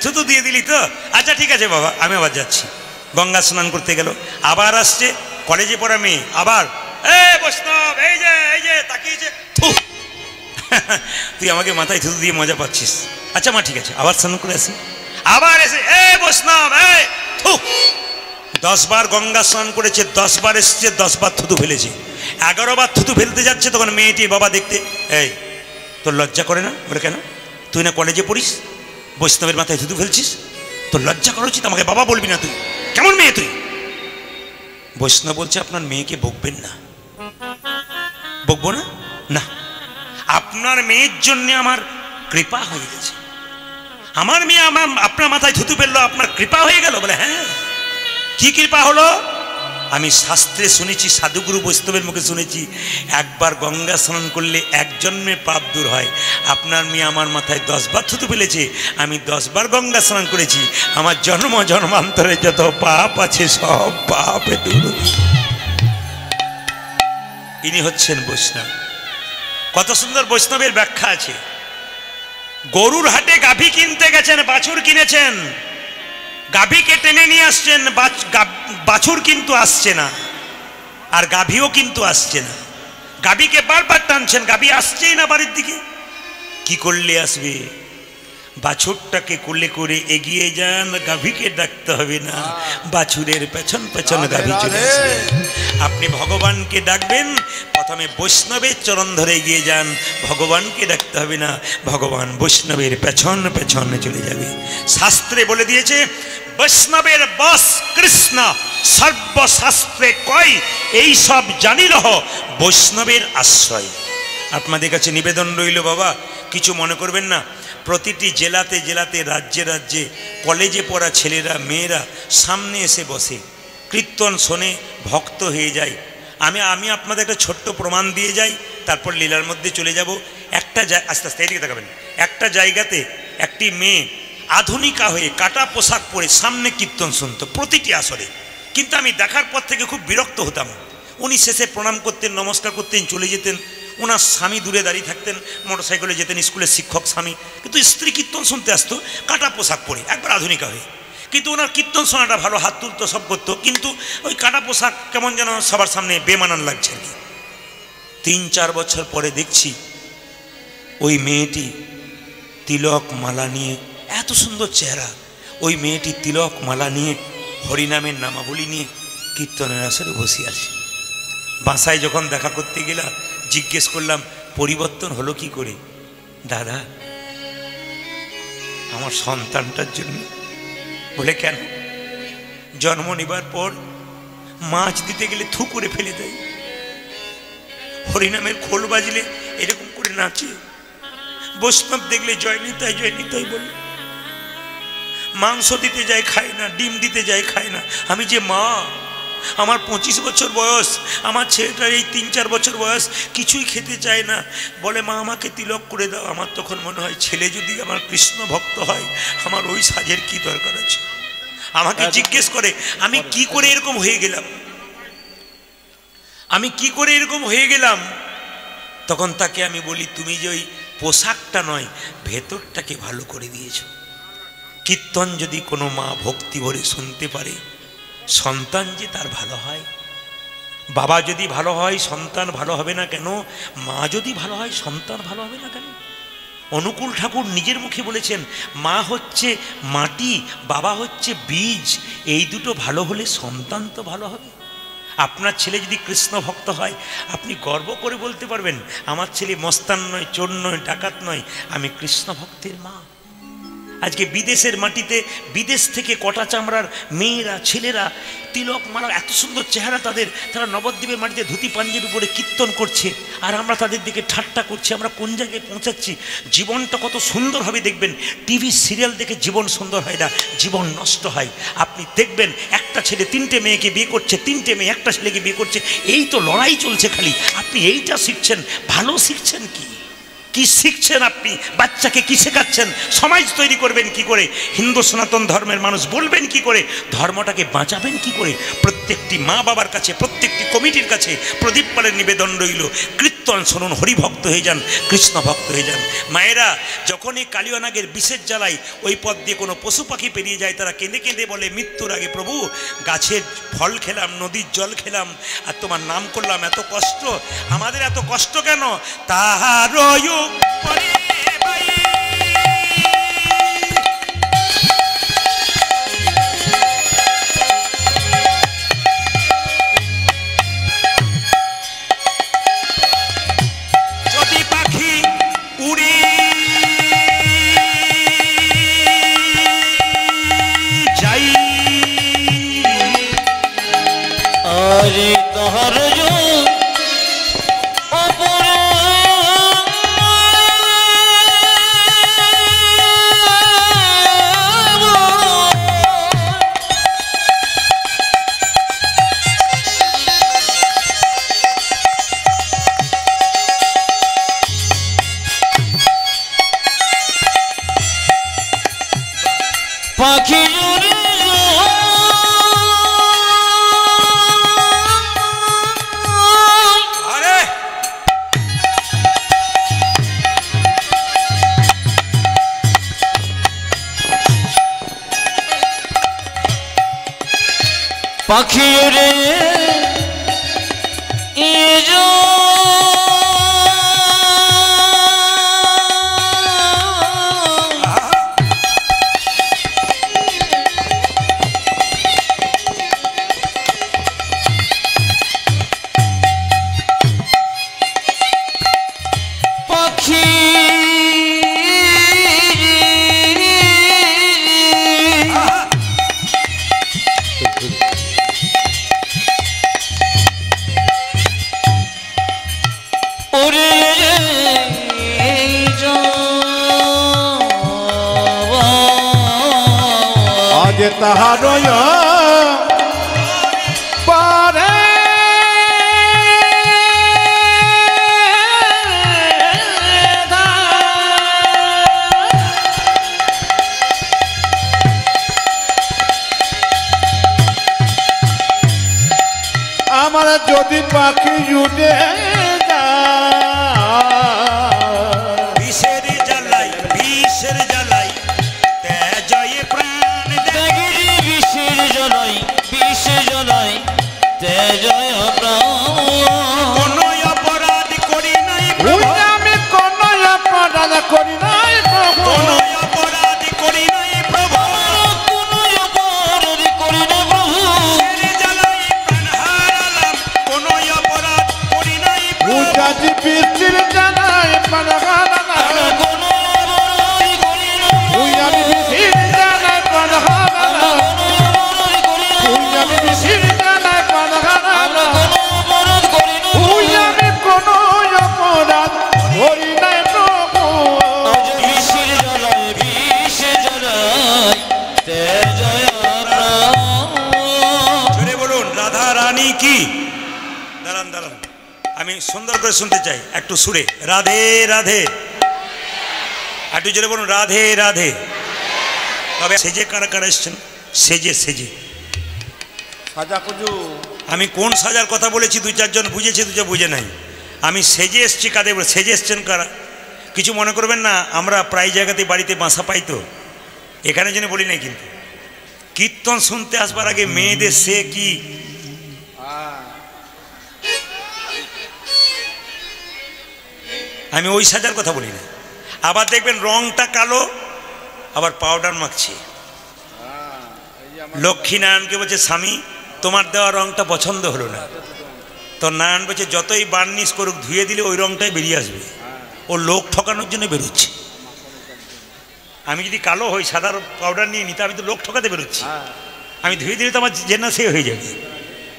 S1: থুতু দিয়ে দিলি তো, আচ্ছা ঠিক আছে বাবা আমি আবার যাচ্ছি। গঙ্গা স্নান করতে গেল, আবার আসছে, কলেজে পড়া মেয়ে, আবার বৈষ্ণব এই যে তাকিয়েছে, থু তুই আমাকে মাথায় থুতু দিয়ে মজা পাচ্ছিস, আচ্ছা মা ঠিক আছে আবার স্নান করে আসি। আবার এসে বৈষ্ণব থু, 10 বার গঙ্গা স্নান করেছে, 10 বার এসছে, 10 বার থুতু ফেলেছে, 11 বার থুতু ফেলতে যাচ্ছে। তখন মেয়েটি বাবা দেখতে, তোর লজ্জা করে না? বলে কেন? তুই না কলেজে পড়িস, বৈষ্ণবের মাথায় থুতু ফেলছিস, তোর লজ্জা করা উচিত, আমাকে বাবা বলবি না, তুই কেমন মেয়ে তুই? বৈষ্ণব বলছে, আপনার মেয়েকে বকবেন না। বকবো না? না, আপনার মেয়ের জন্য আমার কৃপা হয়ে গেছে, আমার মেয়ে আপনার মাথায় থুতু ফেললো, আপনার কৃপা হয়ে গেল? বলে হ্যাঁ। কি কৃপা হলো? আমি শাস্ত্রে শুনেছি, সাধুগুরু বৈষ্ণবের মুখে শুনেছি, একবার গঙ্গা স্নান করলে এক জন্মে পাপ দূর হয়। আপনার মেয়ে আমার মাথায় 10 বার থুতু ফেলেছে, আমি 10 বার গঙ্গা স্নান করেছি, আমার জন্ম জন্মান্তরে যত পাপ আছে সব পাপ দূর। ইনি হচ্ছেন বৈষ্ণব। কত সুন্দর বৈষ্ণবের ব্যাখ্যা আছে। গরুর হাটে গাভী কিনতে গেছেন, বাছুর কিনেছেন, গাভীকে টেনে নিয়ে আসছেন, বাছুর কিন্তু আসছে না, আর গাভীও কিন্তু আসছে না। গাভীকে বারবার টানছেন, গাভী আসছেই না বাড়ির দিকে। কি করলে আসবে? বাছুরটাকে কোলে করে এগিয়ে যান, গাভীকে ডাকতে হবে না, বাছুরের পেছন পেছন গাভী চলে আসবে। আপনি ভগবানকে ডাকবেন, প্রথমে বৈষ্ণবের চরণ ধরে এগিয়ে যান, ভগবানকে ডাকতে হবে না, ভগবান বৈষ্ণবের পেছন পেছনে চলে যাবে। শাস্ত্রে বলে দিয়েছে, বৈষ্ণবের বস কৃষ্ণ, সর্বশাস্ত্রে কয় এই সব জানি রহ বৈষ্ণবের আশ্রয়। আপনাদের কাছে নিবেদন রইল বাবা, কিছু মনে করবেন না। প্রতিটি জেলাতে জেলাতে, রাজ্যে রাজ্যে কলেজে পড়া ছেলেরা মেয়েরা সামনে এসে বসে, কীর্তন শোনে, ভক্ত হয়ে যায়। আমি আপনাদের একটা ছোট্ট প্রমাণ দিয়ে যাই, তারপর লীলার মধ্যে চলে যাব। আস্তে আস্তে এদিকে তাকাবেন। একটা জায়গাতে একটি মেয়ে আধুনিকা হয়ে কাটা পোশাক পরে সামনে কীর্তন শুনতো প্রতিটি আসরে, কিন্তু আমি দেখার পর থেকে খুব বিরক্ত হতাম। উনি শেষে প্রণাম করতেন, নমস্কার করতেন, চলে যেতেন। ওনার স্বামী দূরে দাঁড়িয়ে থাকতেন, মোটরসাইকেলে যেতেন, স্কুলের শিক্ষক স্বামী, কিন্তু স্ত্রী কীর্তন শুনতে আসতো কাটা পোশাক পরে, একবার আধুনিকা হয়ে। কিন্তু ওনার কীর্তন শোনাটা ভালো, হাত তুলতো, সব করতো, কিন্তু ওই কাটা পোশাক কেমন যেন সবার সামনে বেমানান লাগছে আর কি। 3-4 বছর পরে দেখছি ওই মেয়েটি তিলক মালা নিয়ে, এত সুন্দর চেহারা, ওই মেয়েটি তিলক মালা নিয়ে হরিনামের নামাবলী নিয়ে কীর্তনের আসরে বসে আছে। বাসায় যখন দেখা করতে গেলাম, জিজ্ঞেস করলাম পরিবর্তন হলো কি করে? দাদা আমার সন্তানটার জন্য। বলে কেন? জন্ম নেবার পর মাছ দিতে গেলে থু করে ফেলে দেয়, হরিনামের খোল বাজলে এরকম করে নাচে, বৈষ্ণব দেখলে জয় নিতাই জয় নিতাই বলে, মাংস দিতে যায় খায় না, ডিম দিতে যায় খায় না। আমি যে মা, আমার 25 বছর বয়স, আমার ছেলেটার এই 3-4 বছর বয়স, কিছুই খেতে চায় না, বলে মা আমাকে তিলক করে দাও। আমার তখন মনে হয়, ছেলে যদি আমার কৃষ্ণ ভক্ত হয়, আমার ওই সাজের কি দরকার আছে? আমাকে জিজ্ঞেস করে আমি কি করে এরকম হয়ে গেলাম, আমি কি করে এরকম হয়ে গেলাম। তখন তাকে আমি বলি, তুমি যে ওই পোশাকটা নয়, ভেতরটাকে ভালো করে দিয়েছো। কীর্তন যদি কোনো মা ভক্তি ভরে শুনতে পারে, সন্তান যে তার ভালো হয়। বাবা যদি ভালো হয়, সন্তান ভালো হবে না কেন? মা যদি ভালো হয়, সন্তান ভালো হবে না কেন? অনুকূল ঠাকুর নিজের মুখে বলেছেন, মা হচ্ছে মাটি, বাবা হচ্ছে বীজ, এই দুটো ভালো হলে সন্তান তো ভালো হবে। আপনার ছেলে যদি কৃষ্ণ ভক্ত হয়, আপনি গর্ব করে বলতে পারবেন, আমার ছেলে মস্তান নয়, চোর নয়, ডাকাত নয়, আমি কৃষ্ণ ভক্তের মা। আজকে বিদেশের মাটিতে, বিদেশ থেকে কটা চামড়ার মেয়েরা, ছেলেরা তিলক মালা, এত সুন্দর চেহারা তাদের, তারা নবদ্বীপের মাটিতে ধুতি পাঞ্জের উপরে কীর্তন করছে, আর আমরা তাদের দিকে ঠাট্টা করছি। আমরা কোন জায়গায় পৌঁছাচ্ছি? জীবনটা কত সুন্দর হবে দেখবেন। টিভি সিরিয়াল দেখে জীবন সুন্দর হয় না, জীবন নষ্ট হয়। আপনি দেখবেন একটা ছেলে 3টে মেয়েকে বিয়ে করছে, 3টে মেয়ে একটা ছেলেকে বিয়ে করছে, এই তো লড়াই চলছে খালি। আপনি এইটা শিখছেন, ভালো শিখছেন কি? কি শিখছেন আপনি? বাচ্চাকে কি শেখাচ্ছেন? সমাজ তৈরি করবেন কি করে? হিন্দু সনাতন ধর্মের মানুষ বলবেন কি করে? ধর্মটাকে বাঁচাবেন কি করে? প্রত্যেকটি মা বাবার কাছে, প্রত্যেকটি কমিটির কাছে প্রদীপ পালের নিবেদন রইল, কীর্তন শুনুন, হরিভক্ত হয়ে যান, কৃষ্ণ ভক্ত হয়ে যান। মায়েরা যখনই কালিয়ানাগের বিষের জ্বালায় ওই পথ দিয়ে কোনো পশু পাখি পেরিয়ে যায়, তারা কেঁদে কেঁদে বলে মৃত্যুর আগে, প্রভু গাছের ফল খেলাম, নদীর জল খেলাম, আর তোমার নাম করলাম, এত কষ্ট, আমাদের এত কষ্ট কেন? তাহার যদি পাখি উড়ে যাই,
S2: আরে তাহার পাখি
S1: আরে
S2: পাখি রে তাহার পারে আমার যদি পাখি উঠে
S1: বিষের জ্বালাই, বিষের জ্বালাই তেজয়ে প্রাণ দেয়,
S2: বিষের জলাই, বিষ জলাই তেজয়
S1: কোন অপরাধ করি নাই প্রভু,
S2: আমি কোন অপরাধ করি নাই প্রভু,
S1: কোন অপরাধ করি নাই প্রভু,
S2: কোন অপরাধ করি নাই প্রভু,
S1: বিষের জ্বালাই প্রাণ হারালাম, কোন অপরাধ করি নাই প্রভু,
S2: বুঝাছি বৃষ্টির জানায় পানহারা,
S1: কোন অপরাধ করি নাই
S2: তুই আমি বৃষ্টির জানায় পানহারা, তুই আমি বৃষ্টির জানায় পানহারা, তুই আমি কোন অপরাধ করি নাই প্রভু, বিষের জ্বালায়, বিষ জ্বালায় তেজয়
S1: জোরে বলুন রাধা রানী কি? দাঁড়ান দাঁড়ান, আমি সুন্দর করে শুনতে চাই একটু সুরে, রাধে রাধে, একটু জোরে বলুন রাধে রাধে। তবে সেজে কারা কারা এসছেন? সেজে সেজে
S2: সাজা কুজু
S1: আমি কোন সাজার কথা বলেছি? দুই চারজন বুঝেছি, দুজন বুঝে নাই। আমি সেজে এসছি কাদের বলে? সেজে এসছেন কারা? কিছু মনে করবেন না, আমরা প্রায় জায়গাতে বাড়িতে বাসা পাই, তো এখানে যেন বলি নাই, কিন্তু কীর্তন শুনতে আসবার আগে মেয়েদের সে কি আমি ওই সাজার কথা বলি না। আবার দেখবেন রংটা কালো, আবার পাউডার মাখছে। লক্ষ্মীনারায়ণকে বলছে, স্বামী তোমার দেওয়া রংটা পছন্দ হলো না। তো নারায়ণ বলছে, যতই বার্নিশ করুক, ধুয়ে দিলে ওই রংটাই বেরিয়ে আসবে। ও লোক ঠকানোর জন্য বেরোচ্ছে। আমি যদি কালো হই, সাদা পাউডার নিয়ে নিতে, আমি তো লোক ঠকাতে বেরোচ্ছি। আমি ধুয়ে দিলে তো আমার জেনা সে হয়ে যাবে।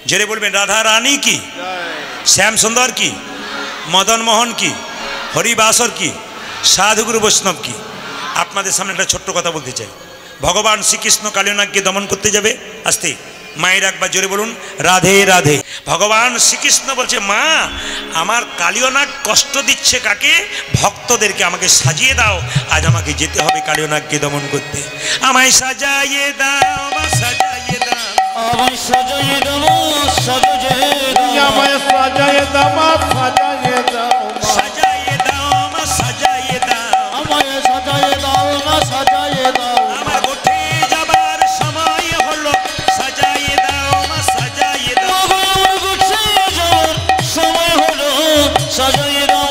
S1: জোরে বলবেন রাধা রানী কি, শ্যাম সুন্দর কি, মদন মোহন কি, হরিবাসর কি, সাধুগুরু বৈষ্ণব কি। আপনাদের সামনে একটা ছোট্ট কথা বলতে চাই। ভগবান শ্রীকৃষ্ণ কালিয়ানাগকে দমন করতে যাবে, আসতে মায়ের একবার জোরে বলুন রাধে রাধে। ভগবান শ্রীকৃষ্ণ বলছে মা আমার কালীয় নাগ কষ্ট দিচ্ছে কাকে? ভক্তদেরকে। আমাকে সাজিয়ে দাও, আজ আমাকে যেতে হবে কালীয় নাগকে দমন করতে। আমায় সাজাইয়ে দাও, সাজাইয়ে দাও,
S3: আমায় সাজাইয়ে দাও, সাজাইয়ে দাও,
S2: আমায় সাজাইয়ে দাও, সাজাইয়ে দাও,
S1: সাজাইয়ে দাও, সাজাইয়ে দাও,
S3: আমায় সাজাইয়ে দাও, সাজাইয়ে দাও,
S1: আমার উঠে যাবার সময় হলো, সাজাইয়ে দাও, সাজাইয়ে দাও,
S3: আমার গুছিয়ে যাওয়ার সময় হলো, সাজাইয়ে দাও,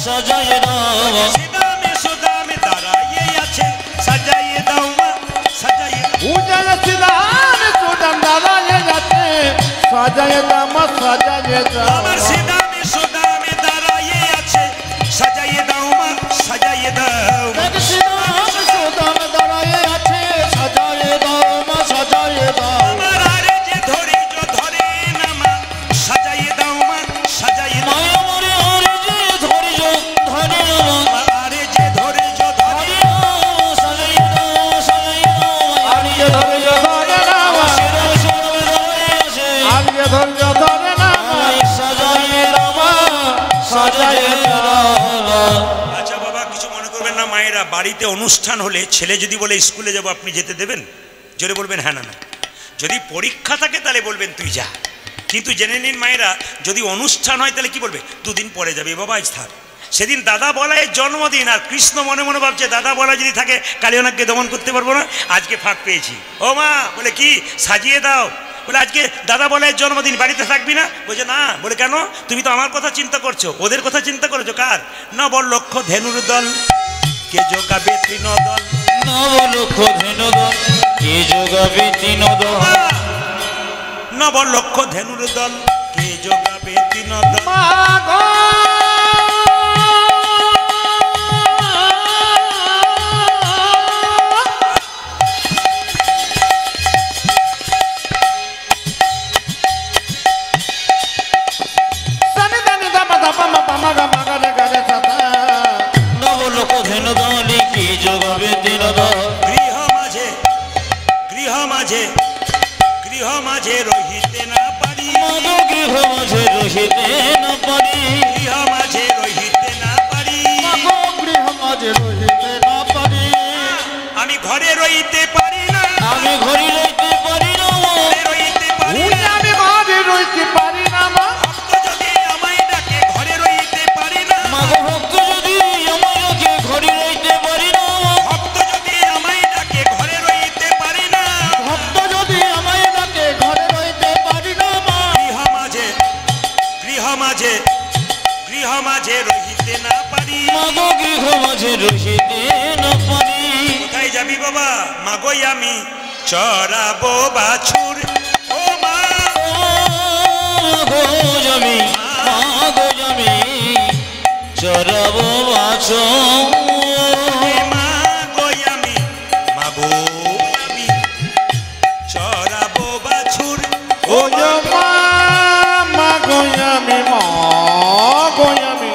S3: সাজাইয়ে দাও,
S1: সিদামে সুদামে দাঁড়াইয়ে আছে, সাজাইয়ে দাও, সাজাইয়ে দাও,
S2: উজাল সিদাম সুদাম দাঁড়ায়ে যাচ্ছে, সাজাইয়ে দাও, সাজাইয়ে দাও,
S1: আমার সিদামে সুদামে দাঁড়াইয়ে আছে, সাজাইয়ে দাও, সাজাইয়ে দাও,
S3: সিদাম সুদাম দাঁড়ায়ে আছে, সাজাইয়ে দাও, সাজাইয়ে দাও,
S1: আমার আরে যে ধরে না মা, সাজাইয়ে দাও, সাজাইয়ে দাও,
S3: মায়া মরে হরে যে ধৈর্য ধরে না,
S1: আমার আরে যে ধরে
S3: সাজাইয়ে দাও, সাজাইয়ে দাও,
S2: আজকে ধৈর্য ধরে না,
S3: সিদাম সুদাম দাঁড়ায়ে আছে,
S2: আজকে ধৈর্য ধরে না,
S3: আমায় সাজাইয়ে দাও, সাজাইয়ে দাও।
S1: আচ্ছা বাবা কিছু মনে করবেন না মায়েরা, বাড়িতে অনুষ্ঠান হলে ছেলে যদি বলে স্কুলে যাব আপনি যেতে দেবেন? জোরে বলবেন হ্যাঁ না না। যদি পরীক্ষা থাকে তাহলে বলবেন তুই যা। কিন্তু জেনে নিন মায়েরা, যদি অনুষ্ঠান হয় তাহলে কি বলবে? দুদিন পরে যাবে বাবা, আজ থাক। সেদিন দাদা বলায় জন্মদিন, আর কৃষ্ণ মনে মনে ভাবছে দাদা বলা যদি থাকে কালীয়নাগকে দমন করতে পারবো না, আজকে ফাঁক পেয়েছি। ও মা বলে কি সাজিয়ে দাও, বলে আজকে দাদা বলায় জন্মদিন, বাড়িতে থাকবি না? বলছে না। বলে কেন? তুমি তো আমার কথা চিন্তা করছো, ওদের কথা চিন্তা করেছো। কার? নবলক্ষ ধেনুর দল, কে যোগাবে তৃণদল,
S3: নবলক্ষ ধেনুদল, কে যোগাবে তৃণদল,
S1: নবলক্ষ ধেনুর দল, কে যোগাবে তৃণদল,
S2: মা গো সানি দানি দাপা দাপা মা পামা গা মা গা রে গা রে সাতা,
S3: নবলক্ষ ধেনুদল, কে যোগাবে তৃণদল,
S1: গৃহ মাঝে গৃহ মাঝে গৃহ মাঝে রহিতে না পারি,
S3: মদ গৃহ মাঝে রহিতে না পারি,
S1: গৃহ মাঝে রহিতে না পারি,
S3: মদ গৃহ মাঝে রহিতে না পারি,
S1: আমি ঘরে রইতে পারি না,
S3: আমি ঘরে রইতে পারি না,
S1: ঘরে রইতে পারি
S2: উনি
S1: না,
S2: আমি ঘরে রইতে পারি না মা,
S1: ভক্ত যদি আমায় ডাকে ঘরে রইতে পারি না,
S3: মাগ ভক্ত যদি আমাকে ঘরে রইতে পারি না,
S1: ভক্ত যদি আমায় ডাকে ঘরে রইতে পারি না,
S3: ভক্ত যদি আমায় ডাকে ঘরে রইতে পারি না, মা
S1: গৃহ মাঝে গৃহ মাঝে গৃহ মাঝে রহিতে না পারি।
S3: মাগ গৃহ মাঝে রহিতে না পারি,
S1: কোথায় যাবি বাবা? মাগই আমি চড়াবো বাছুর, ও মা
S3: গো জমি, মাগো জমি, চরাবো বাছুর,
S1: এ মা গই আমি, মাগো আমি চড়াবো বাছুর,
S2: ও যো মা মা গোয়ামি মা গোয়ামি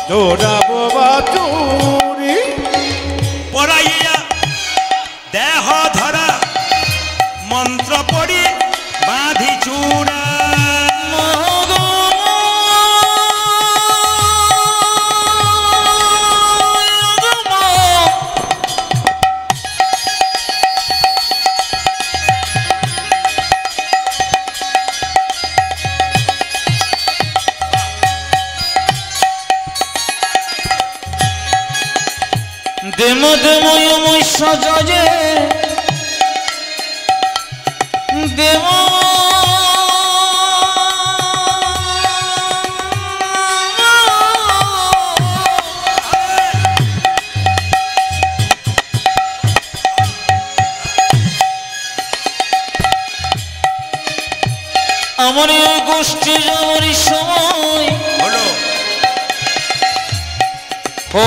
S2: দৌড়াবো বাচুরি,
S1: পড়াইয়া দেহ ধরা মন্ত্র পড়ি বাঁধি চূড়া,
S3: মাগো দেমো দেমো মই সাজাজে দেমো আমার এই গোষ্ঠী যাওয়ার সময়
S1: হলো
S3: ও